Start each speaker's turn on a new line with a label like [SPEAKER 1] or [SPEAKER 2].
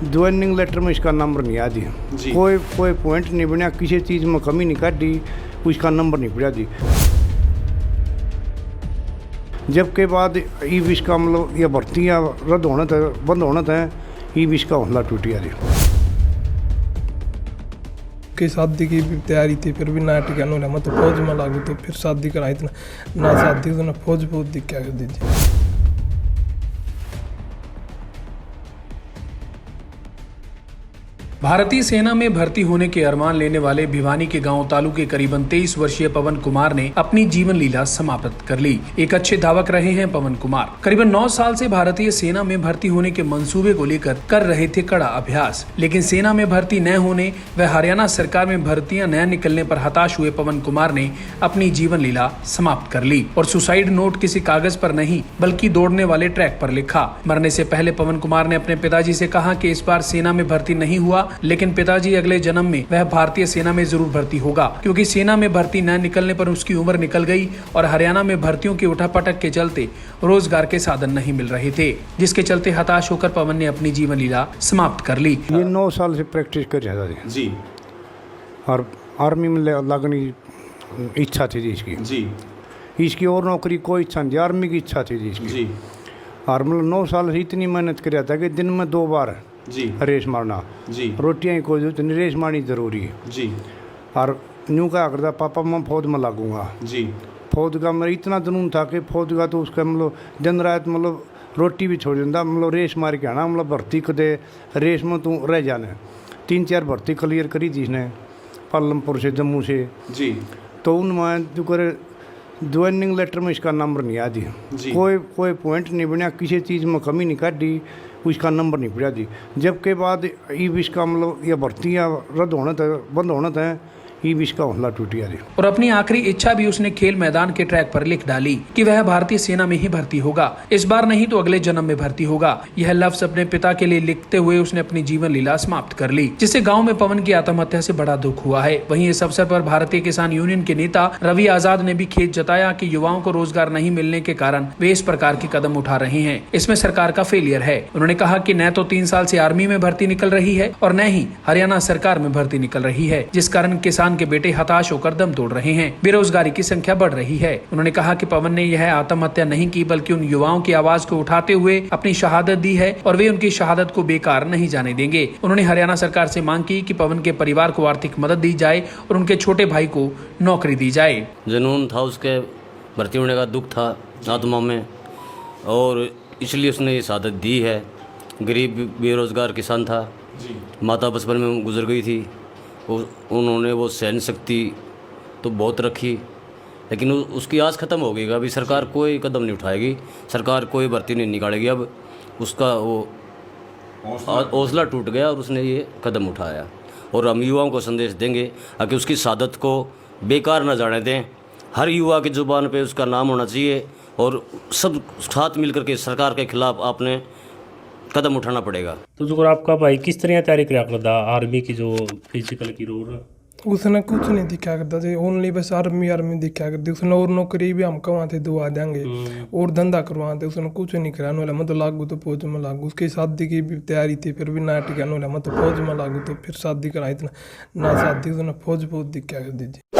[SPEAKER 1] Joining letter में इसका number नहीं आ दिया
[SPEAKER 2] जी।
[SPEAKER 1] कोई पॉइंट नहीं बना, किसी चीज़ में कमी नहीं काटी, उसका नंबर नहीं पड़ा दी। जबके बाद ई विश का मतलब ये भर्तियाँ रद्द होना था, बंद होना था, ई विश का हौसला टूट गया जी।
[SPEAKER 3] कि शादी की भी तैयारी थी, फिर भी ना टिका नो मत फौज में लागू, तो फिर शादी कराई थी ना शादी तो ना फौज बहुत दिक्कत कर दीजिए।
[SPEAKER 4] भारतीय सेना में भर्ती होने के अरमान लेने वाले भिवानी के गांव तालू के करीबन 23 वर्षीय पवन कुमार ने अपनी जीवन लीला समाप्त कर ली। एक अच्छे धावक रहे हैं पवन कुमार। करीबन 9 साल से भारतीय सेना में भर्ती होने के मंसूबे को लेकर कर रहे थे कड़ा अभ्यास, लेकिन सेना में भर्ती न होने व हरियाणा सरकार में भर्तियां न निकलने पर हताश हुए पवन कुमार ने अपनी जीवन लीला समाप्त कर ली और सुसाइड नोट किसी कागज पर नहीं बल्कि दौड़ने वाले ट्रैक पर लिखा। मरने से पहले पवन कुमार ने अपने पिताजी से कहा कि इस बार सेना में भर्ती नहीं हुआ, लेकिन पिताजी अगले जन्म में वह भारतीय सेना में जरूर भर्ती होगा, क्योंकि सेना में भर्ती न निकलने पर उसकी उम्र निकल गई और हरियाणा में भर्तियों की उठापटक के चलते रोजगार के साधन नहीं मिल रहे थे, जिसके चलते हताश होकर पवन ने अपनी जीवन लीला समाप्त कर ली।
[SPEAKER 1] ये 9 साल से प्रैक्टिस कर रहा था
[SPEAKER 2] जी।
[SPEAKER 1] और आर्मी में लगने की इच्छा थी जी इसकी।
[SPEAKER 2] जी।
[SPEAKER 1] इसकी और नौकरी कोई इच्छा नहीं, आर्मी की इच्छा थी जी इसकी।
[SPEAKER 2] जी।
[SPEAKER 1] और मतलब 9 साल से इतनी मेहनत कर रहा था कि दिन में 2 बार
[SPEAKER 2] जी।
[SPEAKER 1] रेस मारना,
[SPEAKER 2] जी।
[SPEAKER 1] रोटियाँ ही कोई जरूरत नहीं, रेस मारनी जरूरी है।
[SPEAKER 2] जी।
[SPEAKER 1] और यूँ कहा करता पापा मैं फौज में लागूंगा।
[SPEAKER 2] जी।
[SPEAKER 1] फौज का मेरा इतना जुनून था कि फौज का तो उसका मतलब दिन रात मतलब रोटी भी छोड़ देता, मतलब रेस मार के आना, मतलब भर्ती को दे रेस में तू रह जाना। 3-4 भर्ती क्लियर करी थी इसने पालमपुर से, जम्मू से।
[SPEAKER 2] जी।
[SPEAKER 1] तो उनमें जो करे ज्वाइनिंग लेटर में इसका नंबर नहीं आ दिया,
[SPEAKER 2] जी।
[SPEAKER 1] कोई पॉइंट नहीं बना, किसी चीज़ में कमी नहीं काटी, उसका नंबर नहीं पड़ा दी। जबके बाद ई विश का मतलब ये भर्तियाँ रद्द होना था, बंद होना था, ई विश का हौसला टूट गया जी।
[SPEAKER 4] और अपनी आखिरी इच्छा भी उसने खेल मैदान के ट्रैक पर लिख डाली कि वह भारतीय सेना में ही भर्ती होगा, इस बार नहीं तो अगले जन्म में भर्ती होगा। यह लफ्ज अपने पिता के लिए लिखते हुए उसने अपनी जीवन लीला समाप्त कर ली, जिससे गांव में पवन की आत्महत्या से बड़ा दुख हुआ है। वहीं इस अवसर पर भारतीय किसान यूनियन के नेता रवि आजाद ने भी खेद जताया कि युवाओं को रोजगार नहीं मिलने के कारण वे इस प्रकार के कदम उठा रहे हैं, इसमें सरकार का फेलियर है। उन्होंने कहा कि न तो 3 साल से आर्मी में भर्ती निकल रही है और न ही हरियाणा सरकार में भर्ती निकल रही है, जिस कारण किसान के बेटे हताश होकर दम तोड़ रहे हैं, बेरोजगारी की संख्या बढ़ रही है। उन्होंने कहा कि पवन ने यह आत्महत्या नहीं की, बल्कि उन युवाओं की आवाज को उठाते हुए अपनी शहादत दी है और वे उनकी शहादत को बेकार नहीं जाने देंगे। उन्होंने हरियाणा सरकार से मांग की कि पवन के परिवार को आर्थिक मदद दी जाए और उनके छोटे भाई को नौकरी दी जाए।
[SPEAKER 5] जुनून था उसके, भर्ती होने का दुख था आत्मा में, और इसलिए उसने ये शहादत दी है। गरीब बेरोजगार किसान था, माता बचपन में गुजर गई थी, उन्होंने वो सहन शक्ति तो बहुत रखी, लेकिन उसकी आस ख़त्म हो गई। अभी सरकार कोई कदम नहीं उठाएगी, सरकार कोई भर्ती नहीं निकालेगी। अब उसका वो हौसला टूट गया और उसने ये कदम उठाया। और हम युवाओं को संदेश देंगे कि उसकी शहादत को बेकार न जाने दें। हर युवा की ज़ुबान पे उसका नाम होना चाहिए और सब साथ मिलकर के सरकार के खिलाफ आपने कदम उठाना पड़ेगा।
[SPEAKER 6] तो जो आपका भाई किस तरह तैयारी कर था आर्मी की जो फिजिकल की रोल?
[SPEAKER 3] उसने कुछ नहीं दिखा करता था, ओनली बस आर्मी दिखा करती। उसने और नौकरी भी हम कमाते दुआ देंगे और धंधा करवाते, उसने कुछ नहीं कराने वाला। मतलब लागू तो फौज में लागू, उसकी शादी की भी तैयारी थी, फिर भी ना टिकाने वाला। मतलब फौज में लागू तो फिर शादी कराई थी ना शादी, उसने फौज बहुत दिक्कत कर दीजिए।